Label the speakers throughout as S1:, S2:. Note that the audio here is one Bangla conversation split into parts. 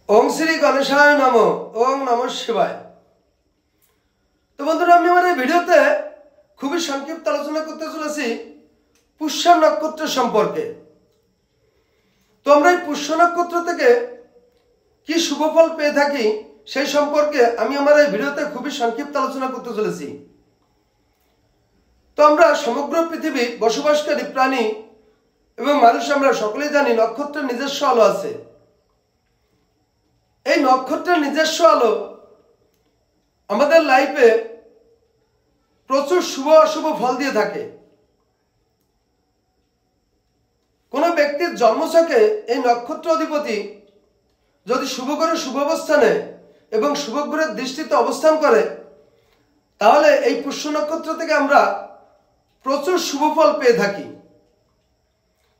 S1: ओम श्री गणेशाय नमो। ओम नमः शिवाय। तो बंधुरा आमि आमार भिडियोते खूबই संक्षिप्त आलोचना करते चलेছি पुष्य नक्षत्र सम्पर्के। तो आमरा এই पुष्य नक्षत्र থেকে কি শুভফল পেয়ে থাকি সেই সম্পর্কে আমি আমার এই ভিডিওতে খুবই সংক্ষিপ্ত আলোচনা করতে চলেছি। তো আমরা সমগ্র পৃথিবী বসবাসকারী প্রাণী এবং মানুষ আমরা সকলেই জানি নক্ষত্রের নিজস্ব আলো আছে। এই নক্ষত্রের নিজস্ব আলো আমাদের লাইফে প্রচুর শুভ অশুভ ফল দিয়ে থাকে। কোন ব্যক্তির জন্মছকে এই নক্ষত্র অধিপতি যদি শুভ করে শুভ অবস্থানে এবং শুভ গ্রহের দৃষ্টিতে অবস্থান করে তাহলে এই পুষ্য নক্ষত্র থেকে আমরা প্রচুর শুভ ফল পেয়ে থাকি।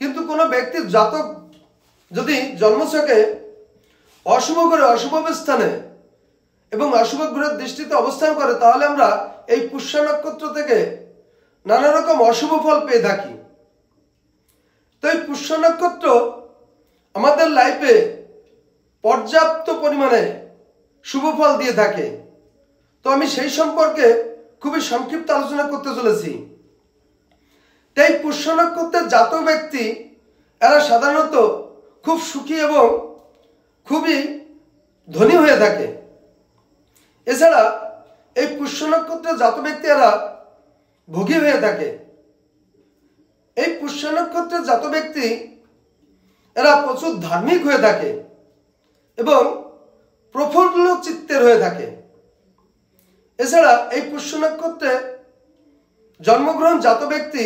S1: কিন্তু কোন ব্যক্তির জাতক যদি জন্মছকে অশুভ করে অশুভ অবস্থানে এবং অশুভ গ্রহের দৃষ্টিতে অবস্থান করে তাহলে আমরা এই পুষ্য নক্ষত্র থেকে নানা রকম অশুভ ফল পেয়ে থাকি। তো এই পুষ্য নক্ষত্র আমাদের লাইফে পর্যাপ্ত পরিমাণে শুভ ফল দিয়ে থাকে। তো আমি সেই সম্পর্কে খুবই সংক্ষিপ্ত আলোচনা করতে চলেছি। তাই পুষ্য নক্ষত্রের জাতক ব্যক্তি এরা সাধারণত খুব সুখী এবং খুবই ধনী হয়ে থাকে। এছাড়া এই পুষ্য নক্ষত্রের জাতক ব্যক্তি এরা ভোগী হয়ে থাকে। এই পুষ্য নক্ষত্রের জাতক ব্যক্তি এরা প্রচুর ধার্মিক হয়ে থাকে এবং প্রফুল্ল চিত্তের হয়ে থাকে। এছাড়া এই পুষ্য নক্ষত্রে জন্মগ্রহণ জাতক ব্যক্তি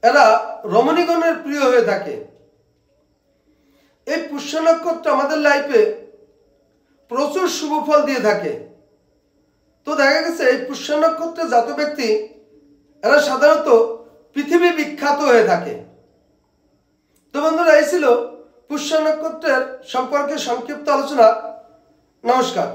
S1: এরা রমণীগণের প্রিয় হয়ে থাকে। এই পুষ্য নক্ষত্র আমাদের লাইফে প্রচুর শুভ ফল দিয়ে থাকে। তো দেখা গেছে এই পুষ্য নক্ষত্রের জাতক ব্যক্তি এরা সাধারণত পৃথিবী বিখ্যাত হয়ে থাকে। তো বন্ধুরা এই ছিল পুষ্য নক্ষত্রের সম্পর্কে সংক্ষিপ্ত আলোচনা। নমস্কার।